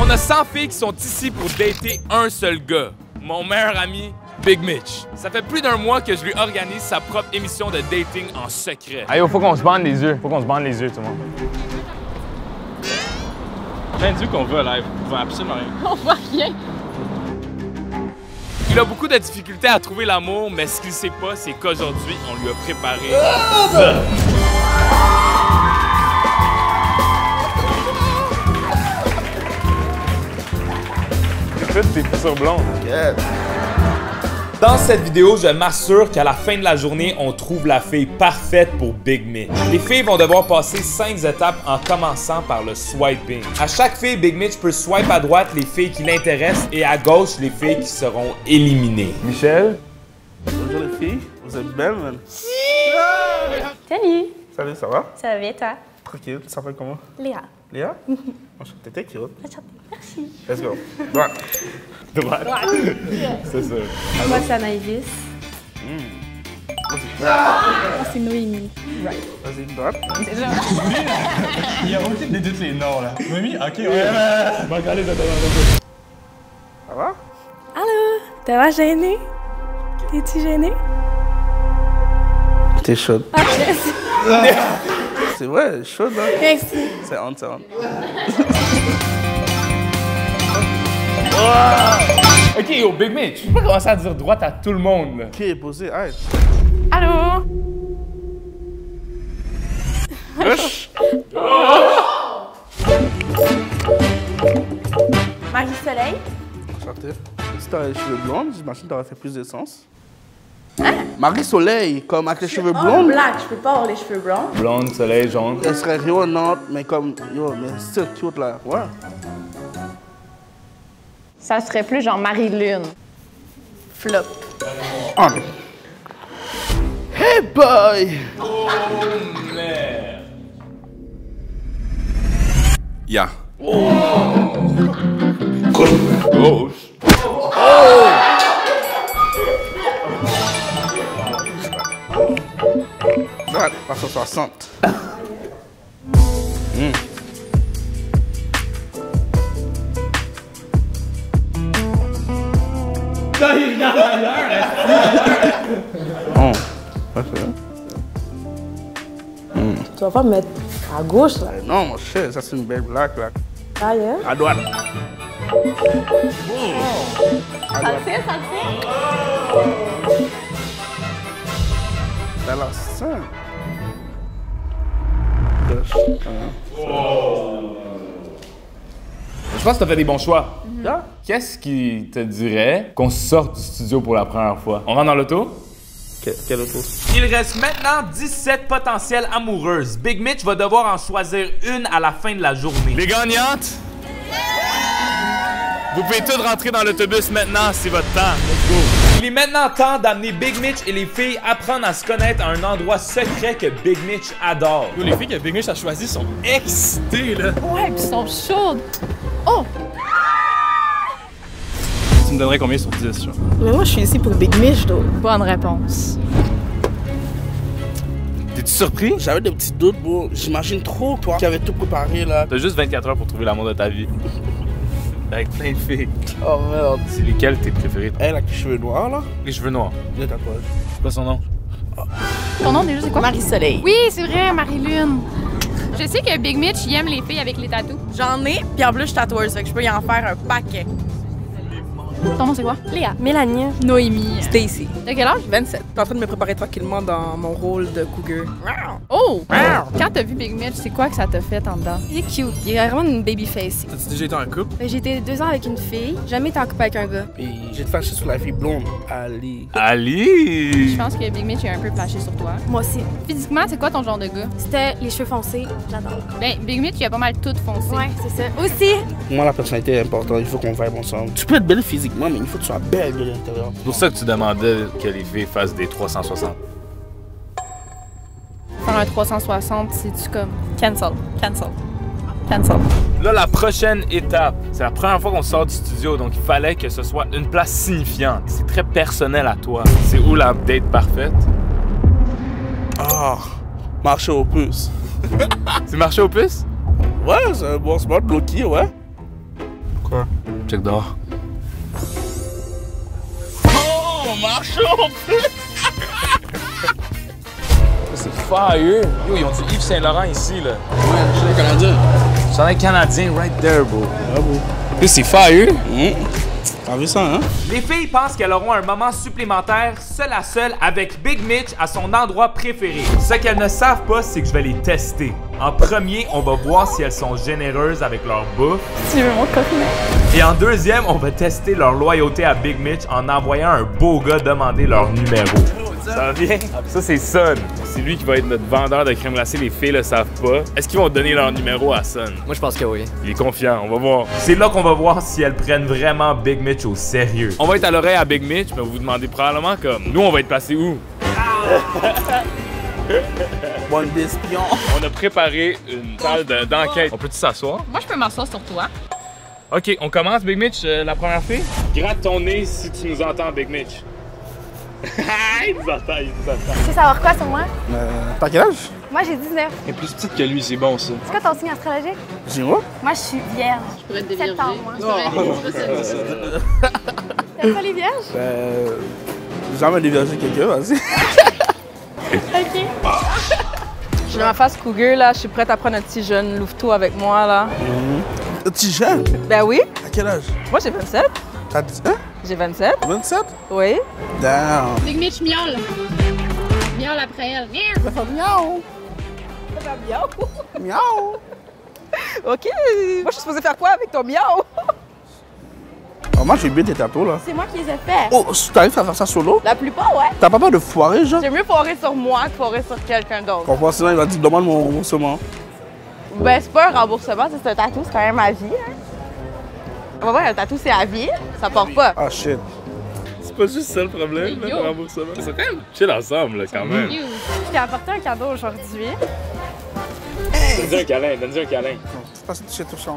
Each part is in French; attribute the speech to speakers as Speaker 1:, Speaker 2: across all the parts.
Speaker 1: On a 100 filles qui sont ici pour dater un seul gars. Mon meilleur ami, Big Mitch. Ça fait plus d'un mois que je lui organise sa propre émission de dating en secret.
Speaker 2: Allez, faut qu'on se bande les yeux. Faut qu'on se bande les yeux, tout le monde.
Speaker 3: Plein de yeux qu'on veut live. On voit absolument rien.
Speaker 4: On voit rien.
Speaker 1: Il a beaucoup de difficultés à trouver l'amour, mais ce qu'il sait pas, c'est qu'aujourd'hui, on lui a préparé
Speaker 2: ça. T'es sur blonde.
Speaker 1: Dans cette vidéo, je m'assure qu'à la fin de la journée, on trouve la fille parfaite pour Big Mitch. Les filles vont devoir passer 5 étapes en commençant par le swiping. À chaque fille, Big Mitch peut swipe à droite les filles qui l'intéressent et à gauche les filles qui seront éliminées.
Speaker 2: Michel?
Speaker 5: Bonjour les filles, vous êtes belles, man.
Speaker 4: Salut.
Speaker 5: Salut, ça va?
Speaker 4: Ça va bien, toi?
Speaker 5: Tranquille, tu t'appelles comment?
Speaker 4: Léa.
Speaker 5: Léa? Enchanté, t'es cute.
Speaker 4: Enchantée. Merci.
Speaker 5: Let's go. Droite.
Speaker 2: Droite. C'est ça.
Speaker 4: Moi, c'est Anaïs. Moi, c'est Noémie. Right.
Speaker 5: Vas-y, droite.
Speaker 3: Il y a aucune des deux les noms là. Mamie, ok, ouais.
Speaker 5: Ça va?
Speaker 4: Allô? T'as l'air gênée? T'es-tu gênée?
Speaker 5: T'es chaude.
Speaker 4: Ah, yes.
Speaker 5: C'est vrai, chaude, hein?
Speaker 4: Merci.
Speaker 5: C'est honte, c'est honte.
Speaker 2: Ok, yo, Big Mitch, tu peux pas commencer à dire droite à tout le monde, là.
Speaker 5: Ok, posé, arrête.
Speaker 4: Allô?
Speaker 5: Gauche.
Speaker 4: Marie-Soleil?
Speaker 5: Enchanté. Si t'avais les cheveux blonds, j'imagine que t'aurais fait plus de sens. Marie-Soleil, comme avec les cheveux blonds.
Speaker 4: Black, je peux pas avoir les cheveux blonds.
Speaker 2: Blonde, soleil, jaune.
Speaker 5: Elle serait rayonnante, mais comme, yo, mais c'est cute là. Ouais.
Speaker 4: Ça serait plus genre Marie-Lune. Flop.
Speaker 5: Ah. Hey boy!
Speaker 1: Oh merde!
Speaker 5: Yeah.
Speaker 1: Gauche.
Speaker 5: Droite, passe au 60. Oh, parfait.
Speaker 4: Tu vas pas me mettre à gauche, là.
Speaker 5: Non, mon cher, ça c'est une belle blague là.
Speaker 4: Ailleurs.
Speaker 5: À droite.
Speaker 4: Ça le fait, ça le fait.
Speaker 5: T'as l'air sain. Gauche.
Speaker 2: Je pense que t'as fait des bons choix.
Speaker 5: Yeah.
Speaker 2: Qu'est-ce qui te dirait qu'on sorte du studio pour la première fois? On rentre dans l'auto?
Speaker 5: Quel autre?
Speaker 1: Il reste maintenant 17 potentielles amoureuses. Big Mitch va devoir en choisir une à la fin de la journée.
Speaker 2: Les gagnantes? Vous pouvez toutes rentrer dans l'autobus maintenant, c'est votre temps. Let's go.
Speaker 1: Il est maintenant temps d'amener Big Mitch et les filles apprendre à se connaître à un endroit secret que Big Mitch adore.
Speaker 3: Yo, les filles que Big Mitch a choisies sont excitées là.
Speaker 4: Ouais, pis ils sont chaudes. Oh!
Speaker 3: Tu me donnerais combien sur 10, genre?
Speaker 4: Mais moi, je suis ici pour Big Mitch, donc. Bonne réponse.
Speaker 2: T'es-tu surpris?
Speaker 5: J'avais des petits doutes, bro. J'imagine trop, toi, qui avais tout préparé là.
Speaker 2: T'as juste 24 heures pour trouver l'amour de ta vie. Avec plein de filles.
Speaker 5: Oh merde.
Speaker 2: C'est lesquelles tes préférées?
Speaker 5: Elle avec les cheveux noirs là.
Speaker 2: Les cheveux noirs.
Speaker 5: Les tatouages.
Speaker 2: C'est quoi son nom?
Speaker 4: Ton nom déjà, c'est quoi? Marie-Soleil.
Speaker 6: Oui, c'est vrai, Marie-Lune. Je sais que Big Mitch, il aime les filles avec les tatous.
Speaker 7: J'en ai, puis en plus, je suis tatoueuse, fait que je peux y en faire un paquet.
Speaker 6: Ton nom, c'est quoi?
Speaker 4: Léa. Mélanie.
Speaker 6: Noémie.
Speaker 7: Stacy.
Speaker 6: T'as quel âge?
Speaker 7: 27. T'es en train de me préparer tranquillement dans mon rôle de cougar.
Speaker 6: Oh! Quand t'as vu Big Mitch, c'est quoi que ça t'a fait en dedans?
Speaker 4: Il est cute. Il a vraiment une baby face.
Speaker 3: T'as-tu déjà été en couple?
Speaker 4: J'ai été 2 ans avec une fille. Jamais été en couple avec un gars.
Speaker 5: Puis j'ai fâché sur la fille blonde, Ali.
Speaker 2: Ali!
Speaker 6: Je pense que Big Mitch a un peu flashé sur toi.
Speaker 4: Moi aussi.
Speaker 6: Physiquement, c'est quoi ton genre de gars?
Speaker 4: C'était les cheveux foncés. J'adore.
Speaker 6: Ben, Big Mitch, il a pas mal tout foncé.
Speaker 4: Ouais, c'est ça. Aussi.
Speaker 5: Pour moi, la personnalité est importante. Il faut qu'on vibe ensemble. Tu peux être belle physiquement, mais il faut que tu sois belle de l'intérieur.
Speaker 2: C'est pour ça que tu demandais que les filles fassent des 360.
Speaker 6: Faire un 360, c'est-tu comme cancel, cancel, cancel.
Speaker 1: Là, la prochaine étape, c'est la première fois qu'on sort du studio, donc il fallait que ce soit une place signifiante. C'est très personnel à toi. C'est où la date parfaite?
Speaker 5: Ah, marché aux puces.
Speaker 1: C'est marché aux puces?
Speaker 5: Ouais, c'est un bon spot bloqué, ouais. Quoi?
Speaker 2: Check dehors.
Speaker 5: Oh, marchons!
Speaker 1: C'est fire! Yo, ils ont du Yves Saint-Laurent ici, là.
Speaker 5: Ouais, je suis canadien.
Speaker 1: J'en ai canadien right there, bro.
Speaker 5: Ah bon?
Speaker 1: Puis c'est fire!
Speaker 5: T'as vu ça, hein?
Speaker 1: Les filles pensent qu'elles auront un moment supplémentaire seule à seule avec Big Mitch à son endroit préféré. Ce qu'elles ne savent pas, c'est que je vais les tester. En premier, on va voir si elles sont généreuses avec leur bouffe.
Speaker 4: Tu veux mon coconut?
Speaker 1: Et en deuxième, on va tester leur loyauté à Big Mitch en envoyant un beau gars demander leur numéro. Ça va bien? Ça, c'est Son. C'est lui qui va être notre vendeur de crème glacée. Les filles le savent pas. Est-ce qu'ils vont donner leur numéro à Son?
Speaker 8: Moi, je pense que oui.
Speaker 1: Il est confiant, on va voir. C'est là qu'on va voir si elles prennent vraiment Big Mitch au sérieux. On va être à l'oreille à Big Mitch, mais vous vous demandez probablement comme, nous, on va être placés où?
Speaker 5: Bonne d'espion.
Speaker 1: On a préparé une salle d'enquête. On peut-tu s'asseoir?
Speaker 6: Moi, je peux m'asseoir sur toi.
Speaker 1: OK, on commence, Big Mitch, la première fille. Gratte ton nez si tu nous entends, Big Mitch. Il nous entend, il nous entend.
Speaker 4: Tu veux savoir quoi sur moi?
Speaker 5: T'as quel âge?
Speaker 4: Moi, j'ai 19.
Speaker 3: Elle est plus petite que lui, c'est bon ça.
Speaker 4: C'est quoi ton signe astrologique?
Speaker 5: J'ai moi?
Speaker 4: Moi, je suis vierge.
Speaker 6: Je pourrais te
Speaker 4: Septembre,
Speaker 6: dévierger.
Speaker 4: moi. T'aimes pas les vierges?
Speaker 5: J'ai jamais déviagé quelqu'un, vas-y.
Speaker 4: OK.
Speaker 7: Je suis dans ma face cougar, là. Je suis prête à prendre un petit jeune louveteau avec moi, là.
Speaker 5: Petit jeune?
Speaker 7: Ben oui.
Speaker 5: À quel âge?
Speaker 7: Moi, j'ai 27.
Speaker 5: T'as dit, hein?
Speaker 7: J'ai 27.
Speaker 5: 27?
Speaker 7: Oui.
Speaker 5: Damn.
Speaker 6: Big Mitch miaule. Miaule après elle.
Speaker 5: Ça fait miaou. Miaou.
Speaker 7: OK. Moi, je suis supposée faire quoi avec ton miaou?
Speaker 5: Oh, moi, j'ai bien tes tatous, là.
Speaker 4: C'est moi qui les ai faits.
Speaker 5: Oh, si t'arrives à faire ça solo,
Speaker 7: La plupart, ouais.
Speaker 5: t'as pas peur de foirer, genre?
Speaker 7: J'aime mieux foirer sur moi que foirer sur quelqu'un d'autre.
Speaker 5: Comprends, sinon, il va dire, demande mon remboursement.
Speaker 7: Ben, c'est pas un remboursement, c'est un tatou, c'est quand même à vie. Hein. On va voir, un tatou, c'est à vie. Ça part pas.
Speaker 5: Ah, shit.
Speaker 1: C'est pas juste ça le problème, là, le remboursement. Ils sont quand même chill ensemble, là, quand même.
Speaker 4: Je t'ai apporté un cadeau aujourd'hui.
Speaker 1: Donne-lui un câlin, donne-lui un câlin.
Speaker 5: C'est parce que tu sais tout ça.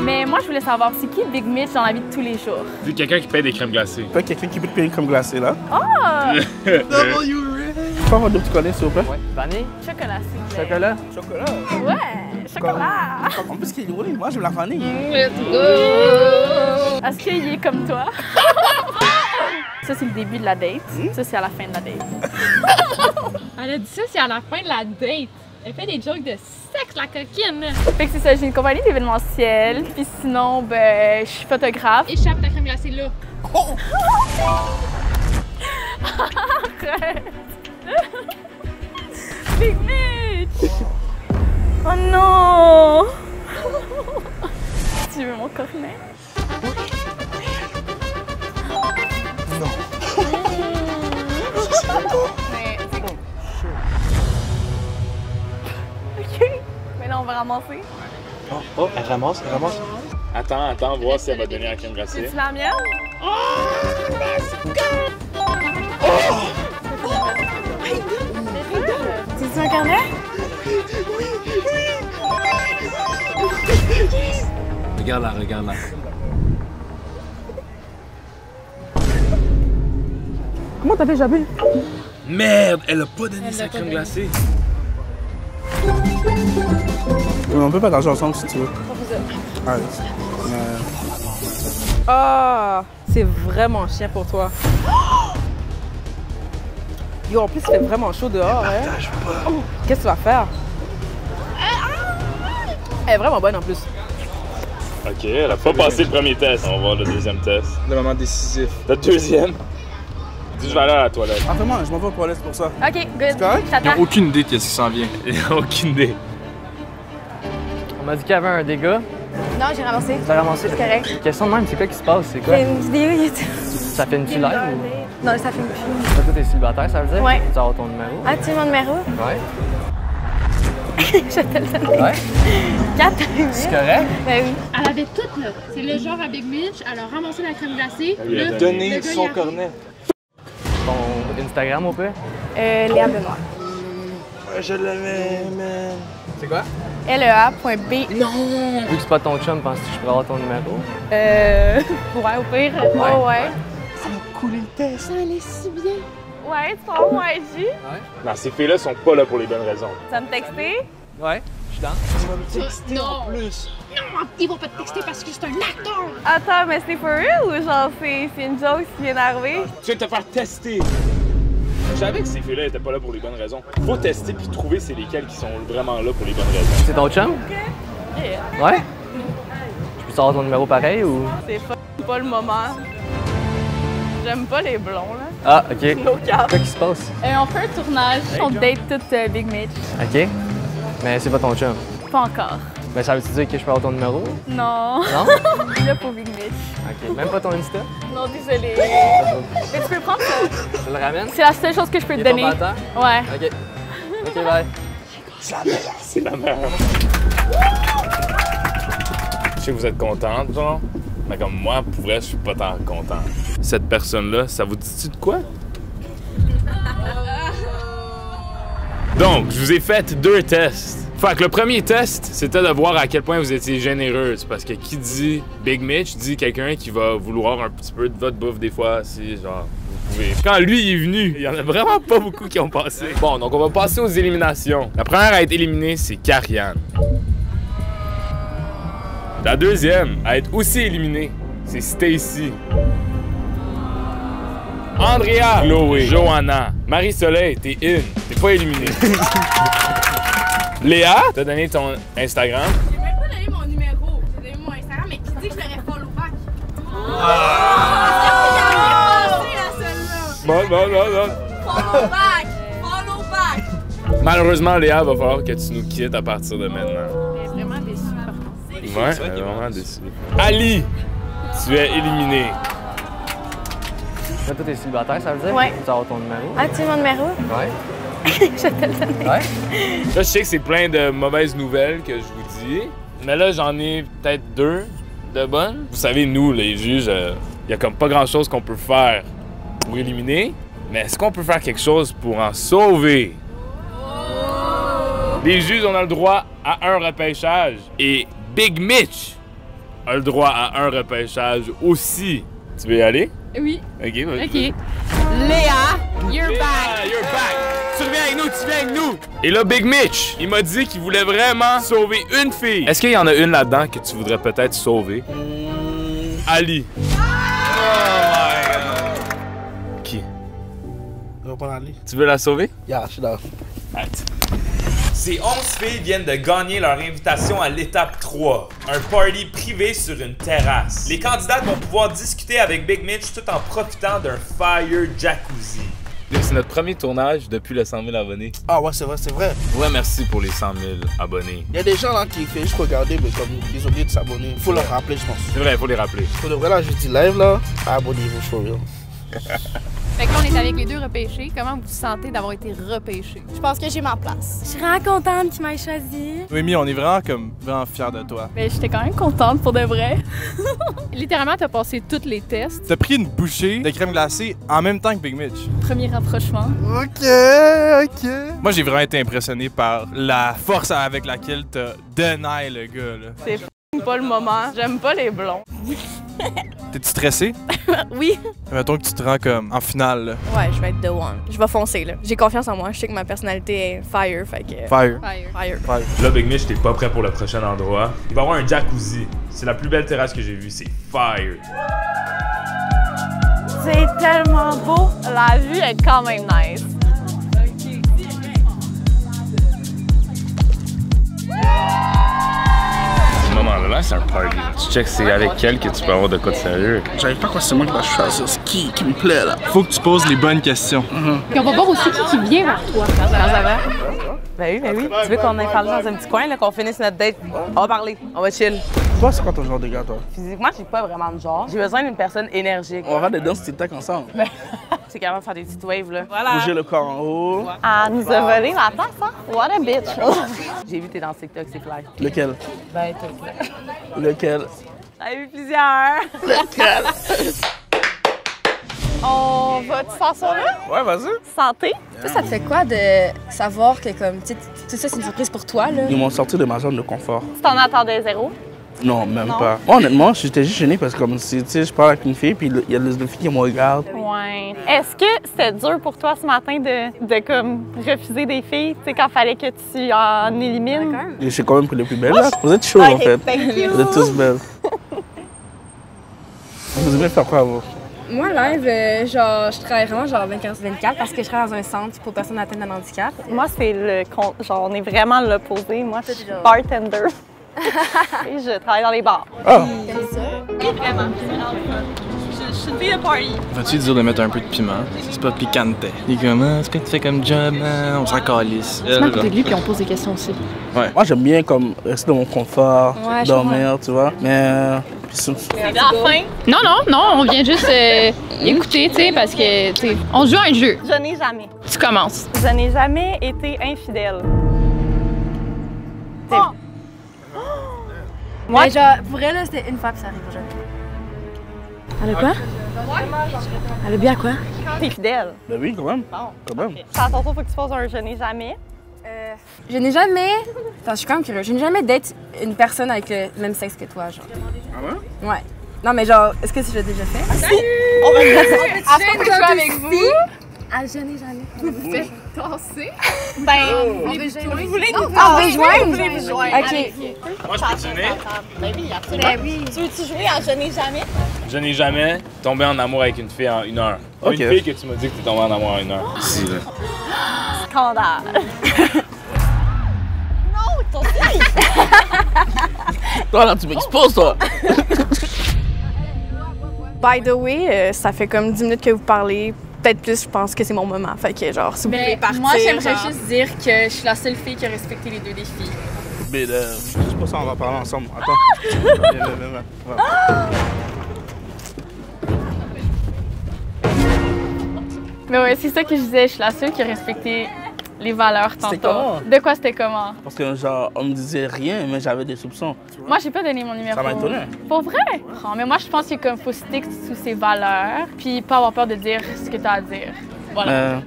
Speaker 4: Mais moi, je voulais savoir, c'est qui Big Mitch dans la vie de tous les jours?
Speaker 1: Vu quelqu'un qui paye des crèmes glacées.
Speaker 5: T'as quelqu'un qui peut te payer comme glacé, là?
Speaker 4: Ah!
Speaker 5: Tu peux avoir deux petits collets, s'il vous plaît?
Speaker 8: Ouais. Vanille?
Speaker 4: Chocolat, s'il vous plaît.
Speaker 8: Chocolat?
Speaker 5: Chocolat.
Speaker 4: Ouais, chocolat.
Speaker 5: En plus, qu'il est roulé, moi, j'aime la vanille.
Speaker 4: Est-ce qu'il est comme toi? Ça, c'est le début de la date. Ça, c'est à la fin de la date.
Speaker 6: Elle a dit ça, c'est à la fin de la date. Elle fait des jokes de sexe, la coquine.
Speaker 4: Fait que c'est ça, j'ai une compagnie d'événementiel. Puis sinon, ben, je suis photographe.
Speaker 6: Échappe ta crème glacée là.
Speaker 4: Arrête! Big Mitch! Oh non! Tu veux mon cornet? Mais, OK. Mais là, on va ramasser.
Speaker 3: Oh, elle ramasse, elle ramasse.
Speaker 1: Attends, voir si elle va donner la crème glacée.
Speaker 4: C'est la mienne? C'est un carnet?
Speaker 2: Regarde-la, regarde-la.
Speaker 7: Comment t'as fait, Jabul?
Speaker 1: Merde, elle a pas donné sa crème glacée.
Speaker 5: Mais on peut pas t'argent ensemble si tu veux. Allez.
Speaker 7: Ah, c'est vraiment chiant pour toi. Yo, en plus, il fait vraiment chaud dehors, hein? Oh, qu'est-ce que tu vas faire? Elle est vraiment bonne en plus.
Speaker 1: Ok, elle a pas passé le premier test. On va voir le deuxième test.
Speaker 3: Le moment décisif.
Speaker 1: Le deuxième. Dis, je vais aller à la toilette.
Speaker 5: Ah, vraiment, je m'en vais aux toilettes pour ça.
Speaker 4: OK, good.
Speaker 5: correct?
Speaker 3: Ils ont
Speaker 4: J'attends.
Speaker 3: aucune idée de ce qui s'en vient.
Speaker 1: Il a aucune idée.
Speaker 8: On m'a dit qu'il y avait un dégât.
Speaker 4: Non, j'ai ramassé.
Speaker 8: T'as ramassé?
Speaker 4: C'est correct.
Speaker 8: Question de même, c'est quoi qui se passe? C'est quoi?
Speaker 4: C'est une vidéo YouTube.
Speaker 8: Ça fait une live ou?
Speaker 4: Non, ça fait une film.
Speaker 8: Toi, t'es célibataire, ça veut dire?
Speaker 4: Ouais.
Speaker 8: Tu vas avoir ton numéro?
Speaker 4: Ah, tu veux mon numéro?
Speaker 8: Ouais.
Speaker 4: Je vais te le donner.
Speaker 8: Ouais.
Speaker 4: 4
Speaker 8: C'est correct?
Speaker 4: Ben oui.
Speaker 6: Elle avait tout là. C'est le genre à Big Mitch. Elle a ramassé la crème glacée.
Speaker 1: lui a
Speaker 6: Là,
Speaker 3: Donner
Speaker 6: le gars,
Speaker 3: son
Speaker 6: il arrive.
Speaker 3: cornet.
Speaker 8: Ton Instagram au peu?
Speaker 4: Léa Benoît.
Speaker 3: Je l'aimais, man.
Speaker 8: C'est quoi?
Speaker 4: LEA.B.
Speaker 8: Vu que c'est pas ton chum, penses-tu que je pourrais avoir ton numéro?
Speaker 4: Ouais, au pire. Ouais.
Speaker 6: Ça allait si bien.
Speaker 4: Ouais, tu peux avoir mon IG?
Speaker 1: Non, ces filles-là sont pas là pour les bonnes raisons.
Speaker 4: Tu vas me texter?
Speaker 8: Ouais, je suis dans.
Speaker 9: Non! Plus. Non, ils vont pas te texter parce que c'est un acteur!
Speaker 7: Attends, mais c'est for real ou genre c'est une joke qui vient d'arriver?
Speaker 1: Tu viens de te faire tester. Je savais que ces filles-là étaient pas là pour les bonnes raisons. Faut tester puis trouver c'est lesquels qui sont vraiment là pour les bonnes raisons.
Speaker 8: C'est ton chum? Ouais? Je peux savoir ton numéro pareil ou?
Speaker 7: C'est pas le moment. J'aime pas les blonds, là.
Speaker 8: Ah, ok.
Speaker 7: No cap.
Speaker 8: Qu'est-ce qui se passe?
Speaker 4: On fait un tournage. On date toute Big Mitch.
Speaker 8: Ok. Mais c'est pas ton chum.
Speaker 4: Pas encore.
Speaker 8: Mais ça veut-tu dire que je peux avoir ton numéro?
Speaker 4: Non.
Speaker 8: Non?
Speaker 4: Là pour Big Mitch.
Speaker 8: Ok. Même pas ton Insta?
Speaker 4: Non, désolé. Mais tu peux prendre ça.
Speaker 8: Je le ramène?
Speaker 4: C'est la seule chose que je peux te donner.
Speaker 8: Ton battant?
Speaker 4: Ouais.
Speaker 8: Ok. Ok, bye.
Speaker 1: C'est la meilleure. Je sais que vous êtes contente, genre. Mais comme moi, pour vrai, je suis pas tant content. Cette personne-là, ça vous dit-tu de quoi? Donc, je vous ai fait 2 tests. Fait que le premier test, c'était de voir à quel point vous étiez généreuse. Parce que qui dit Big Mitch dit quelqu'un qui va vouloir un petit peu de votre bouffe des fois, si genre vous pouvez. Quand lui il est venu, il y en a vraiment pas beaucoup qui ont passé. Bon, donc on va passer aux éliminations. La première à être éliminée, c'est Karianne. La deuxième à être aussi éliminée, c'est Stacy. Andrea, Chloé, Johanna, Marie-Soleil, t'es in. T'es pas éliminée. Léa, t'as donné ton Instagram.
Speaker 9: J'ai même pas donné mon numéro. J'ai donné mon Instagram, mais qui dit que je l'aurais follow back?
Speaker 1: Bon.
Speaker 9: Follow back! Follow back!
Speaker 1: Malheureusement, Léa, va falloir que tu nous quittes à partir de maintenant.
Speaker 4: Elle est vraiment déçue par contre.
Speaker 1: Ouais, elle est vraiment déçue. Ali, tu es éliminé.
Speaker 8: Là, toi, t'es célibataire, ça veut dire?
Speaker 7: Ouais.
Speaker 8: Tu veux avoir ton numéro?
Speaker 7: Ah, tu veux mon numéro?
Speaker 8: Ouais.
Speaker 7: Je vais te le donner.
Speaker 8: Ouais?
Speaker 1: Là, je sais que c'est plein de mauvaises nouvelles que je vous dis, mais là, j'en ai peut-être 2 de bonnes. Vous savez, nous, les juges, il y a comme pas grand-chose qu'on peut faire pour éliminer, mais est-ce qu'on peut faire quelque chose pour en sauver? Les juges, on a le droit à un repêchage et Big Mitch a le droit à un repêchage aussi. Tu veux y aller?
Speaker 4: Oui.
Speaker 1: Ok, vas-y.
Speaker 4: OK. Léa, you're back.
Speaker 1: You're back! Tu reviens avec nous, tu viens avec nous! Et là, Big Mitch, il m'a dit qu'il voulait vraiment sauver une fille. Est-ce qu'il y en a une là-dedans que tu voudrais peut-être sauver? Ali. Oh my God. Qui?
Speaker 5: Je vais prendre Ali.
Speaker 1: Tu veux la sauver?
Speaker 5: Yeah, je suis là.
Speaker 1: Ces 11 filles viennent de gagner leur invitation à l'étape 3, un party privé sur une terrasse. Les candidates vont pouvoir discuter avec Big Mitch tout en profitant d'un fire jacuzzi. C'est notre premier tournage depuis les 100 000 abonnés.
Speaker 5: Ah ouais, c'est vrai, c'est vrai.
Speaker 1: Ouais, merci pour les 100 000 abonnés.
Speaker 5: Il y a des gens là qui font juste regarder, mais comme ils oublient de s'abonner. Il faut leur rappeler, je pense.
Speaker 1: C'est vrai, il faut les rappeler.
Speaker 5: Pour de vrai, là, je dis live, là, abonnez-vous, for real.
Speaker 6: Fait que là, on est avec les 2 repêchés. Comment vous vous sentez d'avoir été repêchés?
Speaker 9: Je pense que j'ai ma place.
Speaker 4: Je suis vraiment contente qu'il m'ait choisi.
Speaker 3: Noémie, on est vraiment fiers de toi.
Speaker 4: Mais j'étais quand même contente pour de vrai.
Speaker 6: Littéralement, t'as passé tous les tests.
Speaker 3: T'as pris une bouchée de crème glacée en même temps que Big Mitch.
Speaker 4: Premier rapprochement.
Speaker 3: Ok. Moi, j'ai vraiment été impressionné par la force avec laquelle t'as deny le gars, là.
Speaker 7: C'est pas le moment. J'aime pas les blonds.
Speaker 3: T'es-tu stressé?
Speaker 6: Oui.
Speaker 3: Mettons que tu te rends comme en finale, là.
Speaker 6: Ouais, je vais être the one. Je vais foncer, là. J'ai confiance en moi. Je sais que ma personnalité est fire, fait que...
Speaker 3: Fire.
Speaker 6: Fire.
Speaker 1: Là, Big Mitch, t'es pas prêt pour le prochain endroit. Il va y avoir un jacuzzi. C'est la plus belle terrasse que j'ai vue. C'est fire.
Speaker 7: C'est tellement beau. La vue est quand même nice.
Speaker 1: Ce moment-là, c'est un party. Tu check c'est avec elle que tu peux avoir de quoi de sérieux.
Speaker 5: J'arrive pas c'est moi qui va choisir ce qui me plaît, là.
Speaker 3: Faut que tu poses les bonnes questions.
Speaker 6: Puis on va voir aussi qui vient vers toi.
Speaker 7: Quand ça va? Ben oui. Tu veux qu'on aille parler dans un petit coin, là, qu'on finisse notre date? On va parler. On va chill.
Speaker 5: Toi, c'est quoi ton genre de gars, toi?
Speaker 7: Physiquement, j'ai pas vraiment de genre. J'ai besoin d'une personne énergique.
Speaker 5: On va faire des danses TikTok ensemble.
Speaker 7: C'est capable de faire des petites waves, là.
Speaker 5: Bouger le corps en haut.
Speaker 7: Ah, nous a volé la place, hein? What a bitch! J'ai vu tes danses TikTok, c'est clair.
Speaker 5: Lequel?
Speaker 7: Ben, t'as
Speaker 5: Lequel?
Speaker 7: J'en ai vu plusieurs.
Speaker 5: Lequel?
Speaker 7: On va-tu faire ça là?
Speaker 5: Ouais, vas-y.
Speaker 7: Santé?
Speaker 6: Toi, ça te fait quoi de savoir que, comme, tu sais, tout ça, c'est une surprise pour toi, là?
Speaker 5: Ils m'ont sorti de ma zone de confort.
Speaker 7: Tu t'en attendais zéro?
Speaker 5: Non, même pas. Moi, honnêtement, j'étais juste gêné parce que, comme, tu sais, je parle avec une fille, puis il y a deux filles qui me regardent.
Speaker 7: Ouais.
Speaker 6: rejoindre. Est-ce que c'était dur pour toi ce matin de comme refuser des filles, tu sais, quand fallait que tu en élimines?
Speaker 5: Je suis quand même pris les plus belles, là. Vous êtes chauds, en fait. Vous êtes tous belles. Vous aimez faire quoi, vous?
Speaker 10: Moi, live, genre, je travaille vraiment genre 24/24 parce que je travaille dans un centre pour personnes atteintes d'un handicap.
Speaker 6: Moi, c'est genre, on est vraiment l'opposé. Moi, je suis bartender. Et je travaille dans les bars.
Speaker 5: Ah!
Speaker 6: Vraiment. Je suis une fille de party.
Speaker 3: Vas-tu dire de mettre un peu de piment? C'est pas picante. Il est comme, ce que tu fais comme job? On s'en calisse.
Speaker 4: On se met à côté de lui puis on pose des questions aussi.
Speaker 3: Ouais.
Speaker 5: Moi, j'aime bien comme rester dans mon confort, dormir, tu vois. Mais.
Speaker 6: C'est la fin.
Speaker 4: Non, on vient juste écouter, tu sais, parce que, tu sais, on joue à un jeu.
Speaker 6: Je n'ai jamais.
Speaker 4: Tu commences.
Speaker 6: Je n'ai jamais été infidèle.
Speaker 10: Oh. Moi, mais genre, pour elle, c'était une fois que ça arrive, genre. Elle a quoi? Elle a bien à quoi?
Speaker 6: T'es fidèle.
Speaker 5: Ben oui, quand même.
Speaker 6: Bon.
Speaker 5: Quand même.
Speaker 6: Okay. À ton tour, faut que tu poses un je n'ai jamais.
Speaker 10: Je n'ai jamais. Attends, je suis quand même curieuse. Je n'ai jamais date une personne avec le même sexe que toi, genre.
Speaker 5: Ah ouais?
Speaker 10: Ouais. Non, mais genre, est-ce que tu l'as déjà fait?
Speaker 6: Si! On va
Speaker 10: le faire avec vous? Ah, je n'ai jamais.
Speaker 9: Vous vous faites tasser?
Speaker 6: Ben,
Speaker 10: on veut
Speaker 6: voulez nous
Speaker 10: joindre? Ok.
Speaker 1: Moi, je peux venir?
Speaker 6: Ben oui, absolument. Ben oui. Tu veux-tu jouer en je n'ai jamais?
Speaker 1: Je n'ai jamais tombé en amour avec une fille en 1 heure.
Speaker 5: Ok.
Speaker 1: Une fille que tu m'as dit que tu es tombé en amour en 1 heure. Ici, là.
Speaker 6: Scandale. Non, ton fils!
Speaker 5: Toi, là, tu m'exposes, toi!
Speaker 7: By the way, ça fait comme 10 minutes que vous parlez. Peut-être plus, je pense que c'est mon moment. Fait que genre, si vous pouvez partir.
Speaker 4: Moi, j'aimerais
Speaker 7: genre...
Speaker 4: juste dire que je suis la seule fille qui a respecté les deux défis.
Speaker 5: Mais juste pour ça, on va parler ensemble. Attends. Viens.
Speaker 4: Mais ouais, c'est ça que je disais, je suis la seule qui a respecté les valeurs tantôt.
Speaker 5: C'était comment?
Speaker 4: De quoi c'était comment?
Speaker 5: Parce que genre, on me disait rien, mais j'avais des soupçons.
Speaker 4: Moi, j'ai pas donné mon numéro.
Speaker 5: Ça m'a étonné.
Speaker 4: Pour vrai? Oh, mais moi, je pense qu'il faut stick sous ses valeurs, puis pas avoir peur de dire ce que t'as à dire. Voilà.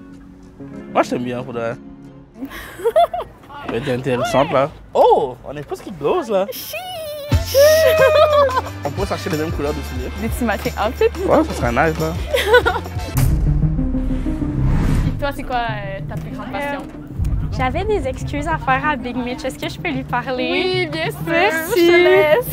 Speaker 5: Moi, je t'aime bien, pour de vrai. Elle était intéressante, là. Oh! On est presque close, là. On pourrait s'acheter les mêmes couleurs de souliers.
Speaker 4: Des petits matching outfits?
Speaker 5: Ouais, ça serait nice, là.
Speaker 4: Toi, c'est quoi ta plus grande passion?
Speaker 6: J'avais des excuses à faire à Big Mitch. Est-ce que je peux lui parler?
Speaker 4: Oui, bien sûr.
Speaker 6: Merci.
Speaker 4: Je te laisse.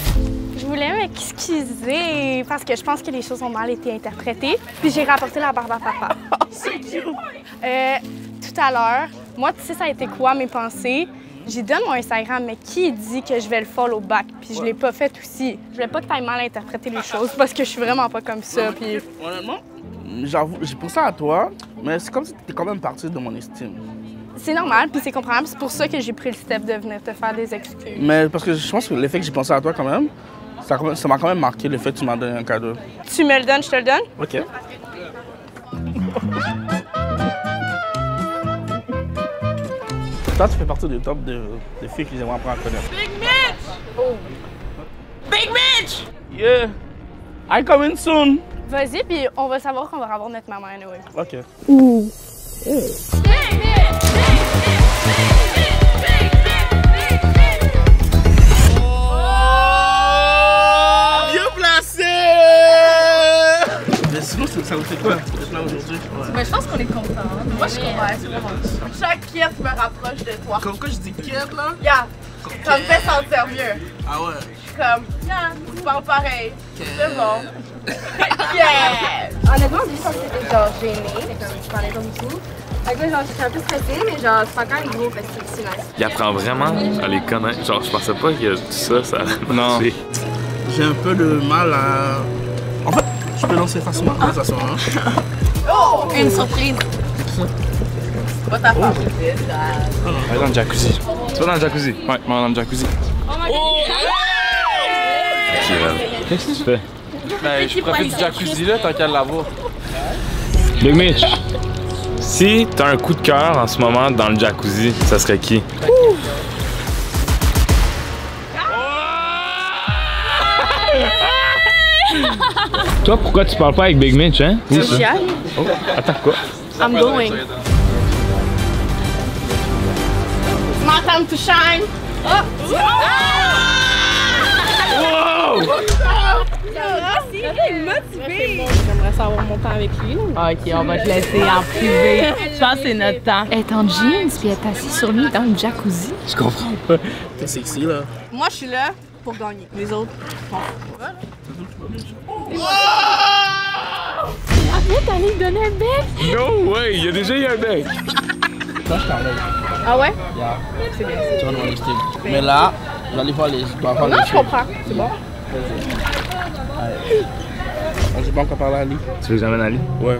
Speaker 6: Je voulais m'excuser parce que je pense que les choses ont mal été interprétées. Puis j'ai rapporté la barbe à papa.
Speaker 5: C'est cute!
Speaker 6: Tout à l'heure, moi, tu sais, ça a été quoi mes pensées? J'ai donné mon Instagram, mais qui dit que je vais le follow back? Puis je l'ai pas fait aussi. Je voulais pas que tu ailles mal interpréter les choses parce que je suis vraiment pas comme ça. Puis...
Speaker 5: Honnêtement, j'avoue, j'ai pensé à toi, mais c'est comme si tu étais quand même partie de mon estime.
Speaker 6: C'est normal, puis c'est compréhensible. C'est pour ça que j'ai pris le step de venir te faire des excuses.
Speaker 5: Mais parce que je pense que l'effet que j'ai pensé à toi quand même, ça m'a quand même marqué le fait que tu m'as donné un cadeau.
Speaker 6: Tu me le donnes, je te le donne?
Speaker 5: OK. Toi, tu fais partie du top de filles que j'aimerais apprendre à connaître.
Speaker 6: Big Mitch! Oh. Big Mitch!
Speaker 5: Yeah! I come in soon!
Speaker 6: Vas-y, puis on va savoir qu'on va avoir notre maman anyway.
Speaker 5: OK.
Speaker 6: Ouh!
Speaker 5: Bien placé! Mais sinon, ça vous fait quoi d'être là aujourd'hui?
Speaker 4: Mais je pense qu'on est contents. Moi, je suis
Speaker 7: Ouais. Chaque quête me rapproche de toi.
Speaker 5: Comme quoi je dis quête, là?
Speaker 7: Yeah. Ça me fait sentir mieux.
Speaker 5: Ah ouais?
Speaker 7: Comme, yeah, tu parles pareil. C'est bon. Yeah!
Speaker 10: Honnêtement, au début, je pensais que t'étais genre gênée, comme tu parlais comme tout. Fait que là, genre, j'étais un peu stressée, mais genre, c'est encore un gros, fait que c'est nice.
Speaker 2: Il apprend vraiment à les connaître. Genre, je pensais pas que tout ça allait marcher.
Speaker 5: J'ai un peu de mal à... En fait, je peux lancer facilement la conversation, hein?
Speaker 7: Oh!
Speaker 4: Une surprise.
Speaker 7: C'est pas ta femme.
Speaker 3: Allez dans le jacuzzi. Tu vas dans le jacuzzi? Ouais, moi dans le jacuzzi.
Speaker 2: Qu'est-ce que tu fais?
Speaker 3: Ben, je profite du jacuzzi là, tant qu'à l'avoir.
Speaker 2: Big Mitch, si t'as un coup de cœur en ce moment dans le jacuzzi, ça serait qui? Toi, pourquoi tu parles pas avec Big Mitch, hein? Oui, ça. Oh, attends, quoi?
Speaker 6: I'm going.
Speaker 7: It's my time to shine.
Speaker 2: Wow!
Speaker 6: Merci, il est motivé. J'aimerais commencer à avoir mon temps avec lui.
Speaker 7: Ok, on va te laisser en privé. Je pense que c'est notre temps.
Speaker 4: Elle est en jeans, puis elle est assise sur lui dans le jacuzzi.
Speaker 5: Je comprends pas. T'es sexy, là.
Speaker 7: Moi, je suis là pour gagner. Les autres,
Speaker 4: Arrête, allez lui donner un bec.
Speaker 2: No way, il y a déjà eu un bec.
Speaker 5: Toi, je t'enlève.
Speaker 6: Ah ouais?
Speaker 5: Yeah. C'est bien. Tu vas dans le style. Mais là, je vais aller voir les. Je dois voir
Speaker 6: Non,
Speaker 5: les
Speaker 6: je comprends. C'est bon.
Speaker 5: On sait pas encore parler à Ali.
Speaker 2: Tu veux que j'amène Ali?
Speaker 5: Ouais.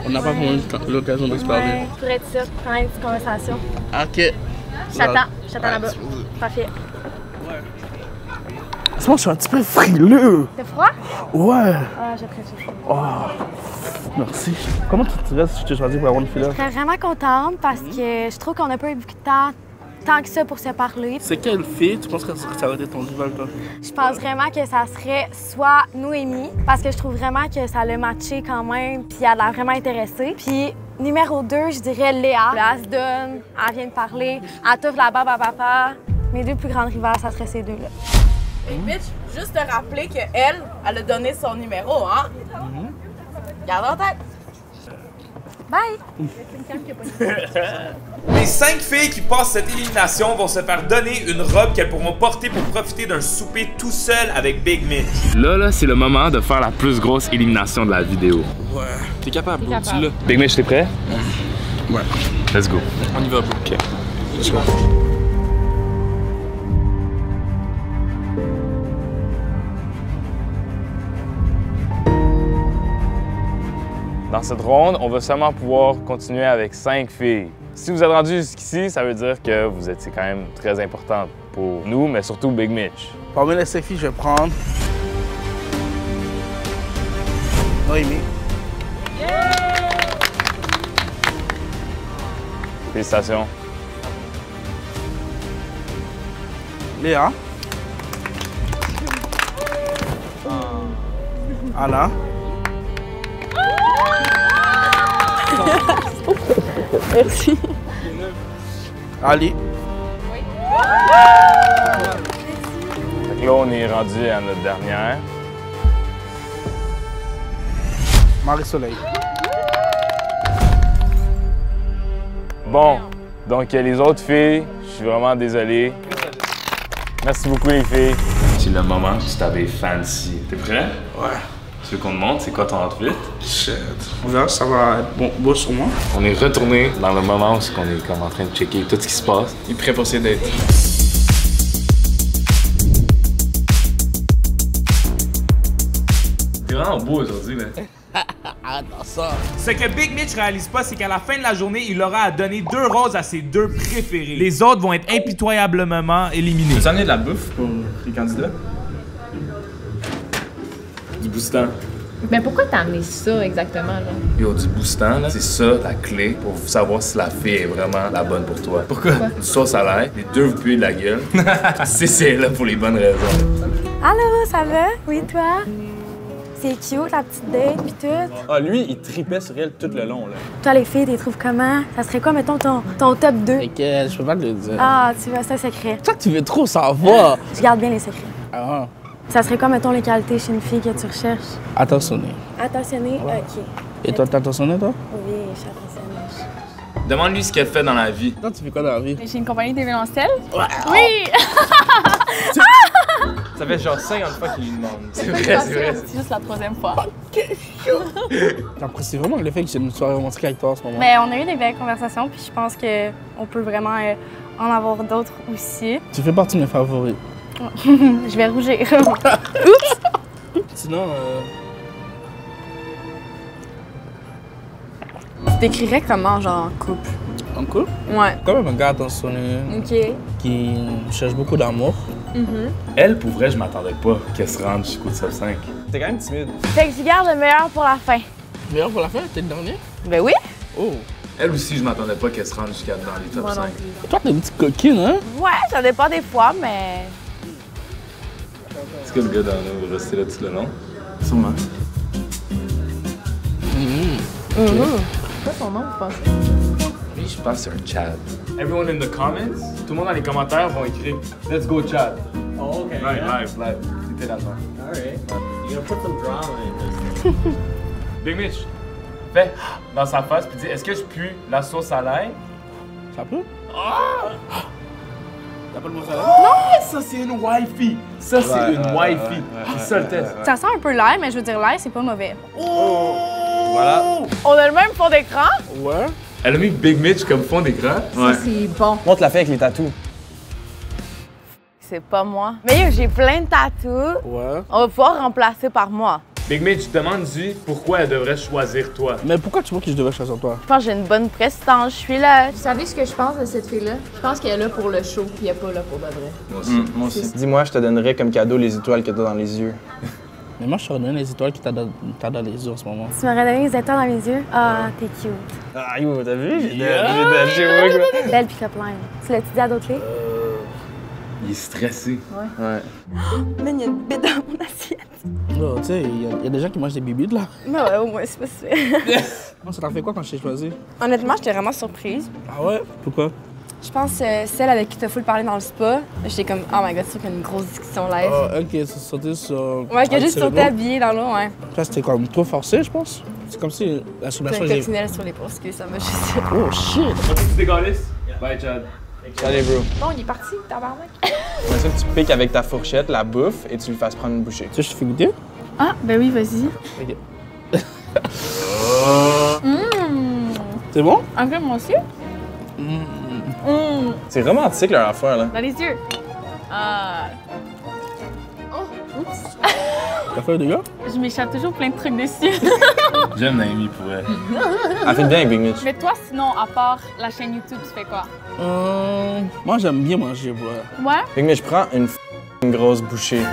Speaker 5: On n'a pas vraiment l'occasion de se parler.
Speaker 10: Ouais, pour être sûr, prendre une petite conversation.
Speaker 5: Ok.
Speaker 10: J'attends là-bas. Parfait.
Speaker 5: Moi, je suis un petit peu frileux.
Speaker 10: T'es froid?
Speaker 5: Ouais.
Speaker 10: Ah, j'apprécie.
Speaker 5: Oh. Merci. Comment tu te restes si je t'ai choisi pour avoir une fille là?
Speaker 10: Je serais vraiment contente parce que je trouve qu'on n'a pas eu beaucoup de temps, tant que ça pour se parler.
Speaker 5: C'est quelle fille tu penses que ça aurait été ton rival, toi?
Speaker 10: Je pense vraiment que ça serait soit Noémie, parce que je trouve vraiment que ça l'a matché quand même, puis elle a l'air vraiment intéressée. Puis numéro 2, je dirais Léa. Là, elle se donne, elle vient de parler, elle t'offre la barbe à papa. Mes deux plus grandes rivales, ça serait ces deux-là.
Speaker 7: Hey bitch, juste te rappeler qu'elle, elle a donné son numéro, hein? Garde en tête.
Speaker 10: Bye!
Speaker 1: Les 5 filles qui passent cette élimination vont se faire donner une robe qu'elles pourront porter pour profiter d'un souper tout seul avec Big Mitch.
Speaker 2: Là, c'est le moment de faire la plus grosse élimination de la vidéo.
Speaker 3: Ouais. T'es capable, bro.
Speaker 7: capable.
Speaker 3: Tu l'as.
Speaker 2: Big Mitch, t'es prêt?
Speaker 3: Ouais.
Speaker 2: Let's go.
Speaker 3: On y va, bro.
Speaker 2: OK.
Speaker 3: Let's go.
Speaker 2: Dans cette ronde, on va seulement pouvoir continuer avec 5 filles. Si vous êtes rendu jusqu'ici, ça veut dire que vous étiez quand même très importante pour nous, mais surtout Big Mitch.
Speaker 5: Parmi les 5 filles, je vais prendre. Noémie.
Speaker 2: Félicitations.
Speaker 5: Léa. Anna.
Speaker 6: Merci.
Speaker 5: Ali.
Speaker 2: Fait que là, on est rendu à notre dernière.
Speaker 5: Marie-Soleil.
Speaker 2: Bon, donc les autres filles, je suis vraiment désolé. Merci beaucoup les filles. C'est le moment où tu t'avais fancy. T'es prêt?
Speaker 5: Ouais.
Speaker 2: Tu veux qu'on te montre c'est quoi ton outfit?
Speaker 5: Shit. On verra si ça va être beau sur moi.
Speaker 2: On est retourné dans le moment où on est comme en train de checker tout ce qui se passe.
Speaker 3: Il est prêt pour ses dates.
Speaker 2: T'es vraiment beau aujourd'hui, là.
Speaker 5: Attends ça.
Speaker 1: Ce que Big Mitch réalise pas, c'est qu'à la fin de la journée, il aura à donner 2 roses à ses 2 préférés. Les autres vont être impitoyablement éliminés.
Speaker 3: Tu as amené de la bouffe pour les candidats?
Speaker 2: Du boostant.
Speaker 4: Mais pourquoi t'as amené ça exactement, là?
Speaker 2: Yo, du boostant, là, c'est ça la clé pour savoir si la fille est vraiment la bonne pour toi.
Speaker 3: Pourquoi?
Speaker 2: Une sauce à l'ail, les deux vous puez de la gueule. c'est là pour les bonnes raisons.
Speaker 10: Allô, ça va? Oui, toi? C'est cute, la petite date, pis tout.
Speaker 3: Ah, lui, il tripait sur elle tout le long, là.
Speaker 10: Toi, les filles, t'es trouves comment? Ça serait quoi, mettons, ton top 2?
Speaker 5: Lesquels? Je peux pas te le dire.
Speaker 10: Ah, tu vois, c'est un secret.
Speaker 5: Toi, tu veux trop savoir.
Speaker 10: Je garde bien les secrets.
Speaker 5: Ah.
Speaker 10: Ça serait quoi, mettons, les qualités chez une fille que tu recherches?
Speaker 5: Attentionné.
Speaker 10: Attentionnée? OK.
Speaker 5: Et toi, t'es attentionné, toi?
Speaker 10: Oui, je suis attentionnée.
Speaker 2: Demande-lui ce qu'elle fait dans la vie.
Speaker 5: Toi, tu fais quoi dans la vie?
Speaker 6: J'ai une compagnie d'événementiel.
Speaker 10: Oui!
Speaker 3: Ça fait genre 50 fois qu'il lui demande.
Speaker 2: C'est vrai, c'est vrai.
Speaker 6: C'est juste la 3e fois.
Speaker 5: J'apprécie vraiment le fait que j'ai une soirée romantique avec toi en ce moment.
Speaker 6: Mais on a eu des belles conversations, puis je pense qu'on peut vraiment en avoir d'autres aussi.
Speaker 5: Tu fais partie de mes favoris.
Speaker 6: Je vais rougir. Oups!
Speaker 5: Sinon,
Speaker 7: Tu t'écrirais comment, genre, en couple?
Speaker 5: en couple,
Speaker 7: Ouais.
Speaker 5: quand même un gars attentionné
Speaker 7: OK.
Speaker 5: qui cherche beaucoup d'amour.
Speaker 2: Elle, pour vrai, je m'attendais pas qu'elle se rende jusqu'au top 5.
Speaker 3: T'es quand même timide.
Speaker 10: Fait que je garde le meilleur pour la fin.
Speaker 5: Meilleur pour la fin, t'es le dernier?
Speaker 7: Ben oui.
Speaker 5: Oh.
Speaker 2: Elle aussi, je m'attendais pas qu'elle se rende jusqu'à dans les top 5.
Speaker 5: Toi, t'es une petite coquine, hein?
Speaker 7: Ouais, ça dépend des fois, mais...
Speaker 2: Est-ce que le gars dans nous va rester là tout le long?
Speaker 3: Sûrement.
Speaker 4: C'est quoi son nom, vous pensez?
Speaker 2: Lui, je pense que c'est un Chad. Everyone in the comments, tout le monde dans les commentaires vont écrire Let's go Chad.
Speaker 3: Oh, OK.
Speaker 2: Live. Littéralement.
Speaker 3: Alright.
Speaker 1: Big Mitch, fais dans sa face puis dis est-ce que je pue la sauce à l'ail?
Speaker 5: Ça peut? T'as pas le mot salade?
Speaker 1: Non, ça c'est une wifi. Ça c'est une wifi. C'est ça le test.
Speaker 6: Ça sent un peu l'ail, mais je veux dire, l'ail, c'est pas mauvais.
Speaker 3: Voilà.
Speaker 7: On a le même fond d'écran?
Speaker 5: Ouais.
Speaker 1: Elle a mis Big Mitch comme fond d'écran.
Speaker 8: Ouais.
Speaker 7: C'est bon.
Speaker 8: Montre la fille avec les tatous.
Speaker 7: C'est pas moi. Mais yo, j'ai plein de tatous.
Speaker 5: Ouais.
Speaker 7: On va pouvoir remplacer par moi.
Speaker 1: Big Mitch, demande-lui pourquoi elle devrait choisir toi.
Speaker 5: Mais pourquoi tu vois que je devais choisir toi?
Speaker 7: Je pense que j'ai une bonne prestance, je suis là.
Speaker 4: Vous savez ce que je pense de cette fille-là? Je pense qu'elle est là pour le show, puis elle est pas là pour de vrai.
Speaker 8: Moi aussi. Dis-moi, je te donnerais comme cadeau les étoiles que t'as dans les yeux.
Speaker 5: Mais moi, je te redonne les étoiles que t'as dans les yeux en ce moment.
Speaker 10: Tu m'aurais donné les étoiles dans les yeux? Ah, t'es cute.
Speaker 8: Ah, yo, t'as vu? J'ai chez moi.
Speaker 10: Belle pick-up line. Tu l'as-tu dit à d'autres filles?
Speaker 1: Il est stressé.
Speaker 8: Ouais.
Speaker 7: Mais il y a une bête dans mon assiette.
Speaker 5: Non, tu sais, il y a des gens qui mangent des bibides là.
Speaker 7: Mais ouais, au moins, c'est pas sûr.
Speaker 5: Ça t'a fait quoi quand je t'ai choisi?
Speaker 11: Honnêtement, j'étais vraiment surprise.
Speaker 5: Ah ouais? Pourquoi?
Speaker 11: Je pense celle avec qui t'as full parlé dans le spa, j'étais comme, oh my god, c'est sûr qu'il y a une grosse discussion live.
Speaker 5: Ah, ok, ça sautait sur.
Speaker 11: Ouais, qui a juste sauté habillé dans l'eau, ouais.
Speaker 5: Après, c'était comme trop forcé, je pense. C'est comme si la
Speaker 11: T'as
Speaker 5: sommation.
Speaker 11: une coccinelle sur les pauses, ça m'a juste.
Speaker 5: Oh shit!
Speaker 1: Tu décalisses? Bye, Chad.
Speaker 8: Salut, bro.
Speaker 4: Bon, il est parti, tabarnak.
Speaker 8: Après ça, tu piques avec ta fourchette la bouffe et tu lui fasses prendre une bouchée.
Speaker 5: Tu sais, je te fais goûter?
Speaker 4: Ah, ben oui, vas-y.
Speaker 5: Ok.
Speaker 4: C'est
Speaker 5: bon?
Speaker 4: Un peu, moi aussi.
Speaker 8: C'est romantique leur affaire, là.
Speaker 4: Dans les yeux. Ah.
Speaker 5: T'as fait de gars?
Speaker 4: Je m'échappe toujours plein de trucs dessus.
Speaker 1: J'aime Naomi pour elle.
Speaker 8: Elle fait bien avec Big Mitch.
Speaker 4: Mais toi, sinon, à part la chaîne YouTube, tu fais quoi?
Speaker 5: Moi, j'aime bien manger, ouais.
Speaker 4: Ouais?
Speaker 8: Big Mitch, prends une grosse bouchée.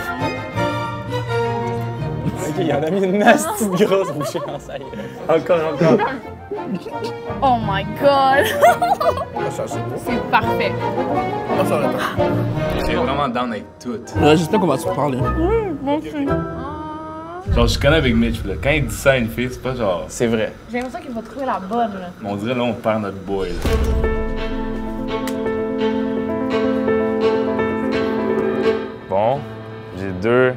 Speaker 8: Ok, il en a mis une nasty grosse bouchée dans sa gueule. Encore.
Speaker 4: Oh my god!
Speaker 5: Ça, c'est beau.
Speaker 4: C'est parfait.
Speaker 5: Ça va pas.
Speaker 1: J'ai vraiment down avec tout.
Speaker 5: Ouais, j'espère qu'on va se parler.
Speaker 4: Moi aussi.
Speaker 1: Genre, je connais avec Mitch, là. Quand il dit ça à une fille, c'est pas genre.
Speaker 8: C'est vrai.
Speaker 4: J'ai l'impression qu'il va trouver la bonne, là.
Speaker 1: On dirait là, on perd notre boy, là.
Speaker 2: Bon, j'ai 2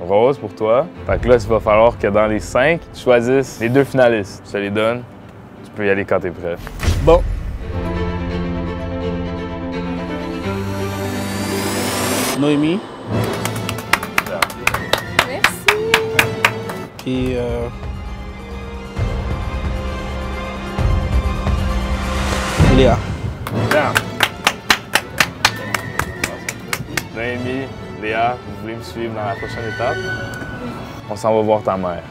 Speaker 2: roses pour toi. Fait que là, il va falloir que dans les 5, tu choisisses les 2 finalistes. Je te les donne. Tu peux y aller quand t'es prêt.
Speaker 5: Bon. Noémie.
Speaker 4: Merci.
Speaker 5: Puis Léa.
Speaker 2: Bien. Noémie, Léa, vous voulez me suivre dans la prochaine étape? On s'en va voir ta mère.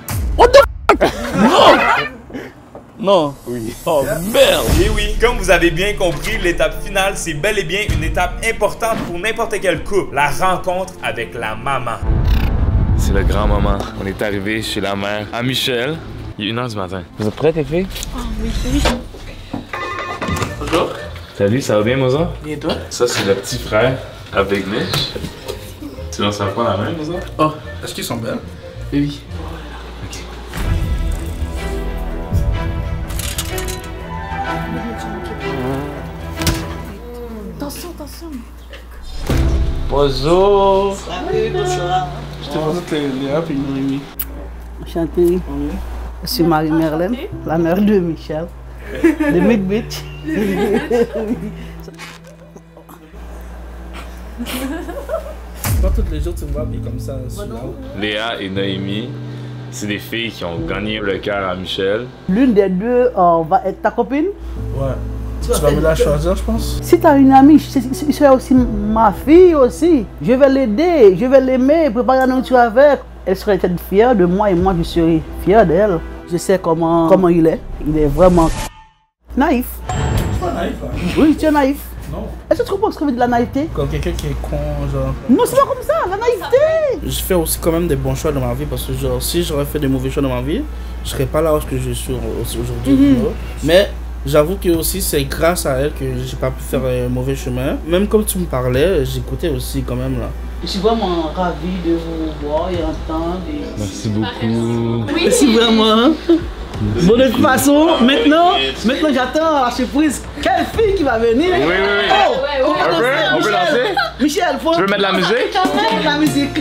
Speaker 5: Non.
Speaker 2: Oui.
Speaker 5: Oh merde.
Speaker 1: Et oui, comme vous avez bien compris, l'étape finale, c'est bel et bien une étape importante pour n'importe quel couple. La rencontre avec la maman.
Speaker 2: C'est le grand moment. On est arrivé chez la mère à Michel. Il est 1h du matin. Vous êtes prêts, les filles?
Speaker 4: Oh oui, oui.
Speaker 5: Bonjour.
Speaker 2: Salut, ça va bien, Mozart?
Speaker 5: Et toi?
Speaker 2: Ça, c'est le petit frère avec Mitch. Tu lances pas la main, Mozart?
Speaker 5: Oh, est-ce qu'ils sont belles? Oui.
Speaker 4: Attention, attention.
Speaker 2: Bonjour!
Speaker 5: Je te présente Léa puis Noémie.
Speaker 12: Enchanté. Je suis Marie-Merlin, la mère de Michel, de Big Mitch.
Speaker 5: Pas tous les jours tu me vois bien comme ça.
Speaker 2: Léa et Noémie, c'est des filles qui ont gagné le cœur à Michel.
Speaker 12: L'une des deux va être ta copine.
Speaker 5: Ouais. Tu vas me la choisir, je pense.
Speaker 12: Si tu as une amie, c'est aussi ma fille aussi. Je vais l'aider, je vais l'aimer, préparer la nourriture avec. Elle serait peut-être fière de moi et moi je serai fier d'elle. Je sais comment il est. Il est vraiment naïf.
Speaker 5: C'est pas naïf, hein?
Speaker 12: Oui, tu es naïf.
Speaker 5: Non.
Speaker 12: Est-ce que tu comprends ce que veut dire de la naïveté?
Speaker 5: Comme quelqu'un qui est con, genre.
Speaker 12: Non, c'est pas comme ça, la naïveté.
Speaker 5: Je fais aussi quand même des bons choix dans ma vie parce que genre, si j'aurais fait des mauvais choix dans ma vie, je serais pas là où je suis aujourd'hui. Mais j'avoue que aussi c'est grâce à elle que j'ai pas pu faire un mauvais chemin. Même comme tu me parlais, j'écoutais aussi quand même là.
Speaker 12: Je suis vraiment ravie de vous voir et entendre.
Speaker 2: Merci beaucoup.
Speaker 12: Merci vraiment. Bon, de toute façon, maintenant j'attends la surprise. Quelle fille qui va venir?
Speaker 2: Oui.
Speaker 12: Oh,
Speaker 2: On peut lancer?
Speaker 12: Michel, faut...
Speaker 2: Tu veux mettre de la musique?
Speaker 12: La musique.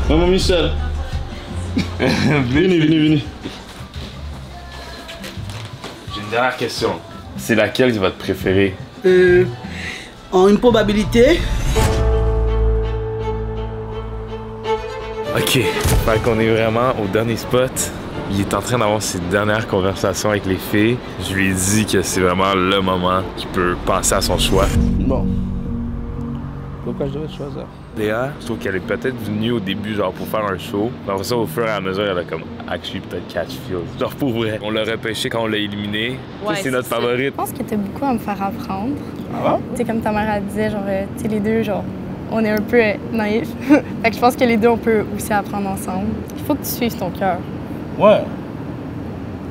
Speaker 5: Maman Michel. Venez.
Speaker 2: J'ai une dernière question. C'est laquelle qui est votre préférée?
Speaker 12: En une probabilité.
Speaker 2: Ok, fait qu'on est vraiment au dernier spot. Il est en train d'avoir ses dernières conversations avec les filles. Je lui ai dit que c'est vraiment le moment qu'il peut penser à son choix.
Speaker 5: Bon. Pourquoi je devrais choisir?
Speaker 2: Léa, je trouve qu'elle est peut-être venue au début genre pour faire un show. Après ça, au fur et à mesure, elle a comme actually peut-être catch feels. Genre pour vrai. On l'a repêché quand on l'a éliminé.
Speaker 6: Ouais,
Speaker 2: c'est notre favorite.
Speaker 6: Je pense que t'as beaucoup à me faire apprendre.
Speaker 5: Ah ouais?
Speaker 6: Tu sais, comme ta mère elle disait, genre, tu sais, les deux, genre, on est un peu naïfs. Fait que je pense que les deux, on peut aussi apprendre ensemble. Il faut que tu suives ton cœur.
Speaker 5: Ouais.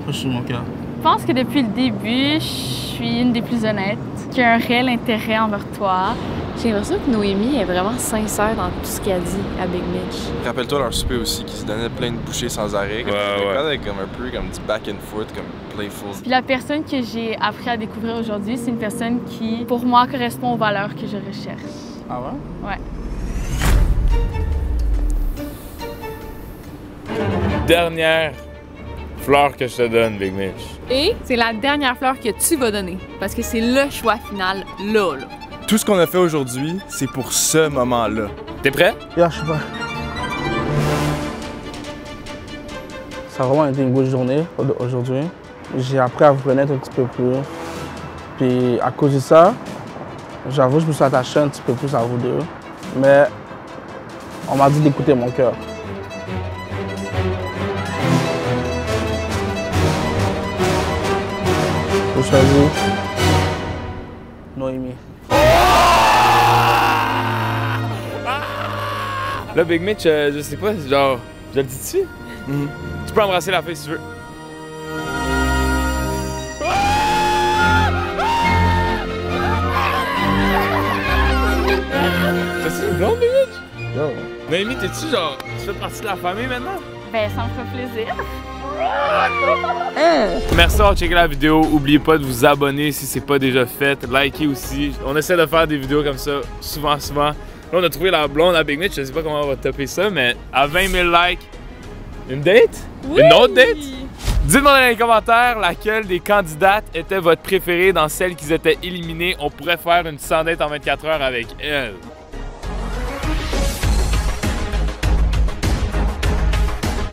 Speaker 5: Moi, je suis mon cœur.
Speaker 4: Je pense que depuis le début, je suis une des plus honnêtes, qui a un réel intérêt envers toi.
Speaker 13: J'ai l'impression que Noémie est vraiment sincère dans tout ce qu'elle dit à Big Mitch.
Speaker 3: Rappelle-toi leur souper aussi, qui se donnait plein de bouchées sans arrêt.
Speaker 2: Ouais.
Speaker 3: Comme un peu comme du back and forth, comme playful.
Speaker 4: Puis la personne que j'ai appris à découvrir aujourd'hui, c'est une personne qui, pour moi, correspond aux valeurs que je recherche.
Speaker 5: Ah ouais?
Speaker 4: Ouais.
Speaker 2: Dernière fleur que je te donne, Big Mitch.
Speaker 13: Et c'est la dernière fleur que tu vas donner, parce que c'est le choix final, là.
Speaker 3: Tout ce qu'on a fait aujourd'hui, c'est pour ce moment-là.
Speaker 2: T'es prêt?
Speaker 5: Yeah, je sais pas. Ça a vraiment été une bonne journée aujourd'hui. J'ai appris à vous connaître un petit peu plus. Puis à cause de ça, j'avoue, je me suis attaché un petit peu plus à vous deux. Mais on m'a dit d'écouter mon cœur. Je choisis Noémie.
Speaker 2: Là, Big Mitch, je sais pas, genre, je le dis-tu? Tu peux embrasser la fille si tu veux. T'as-tu une blonde, Big Mitch?
Speaker 5: Yo.
Speaker 2: Noémie, t'es-tu genre, tu fais partie de la famille maintenant?
Speaker 4: Ben, ça me fait plaisir.
Speaker 2: Merci d'avoir checké la vidéo. N'oubliez pas de vous abonner si c'est pas déjà fait. Likez aussi. On essaie de faire des vidéos comme ça souvent. Là, on a trouvé la blonde à Big Mitch. Je sais pas comment on va taper ça, mais à 20 000 likes, une date? Oui! Une autre date? Dites-moi dans les commentaires laquelle des candidates était votre préférée dans celles qui étaient éliminées. On pourrait faire une 100 dates en 24 heures avec elle.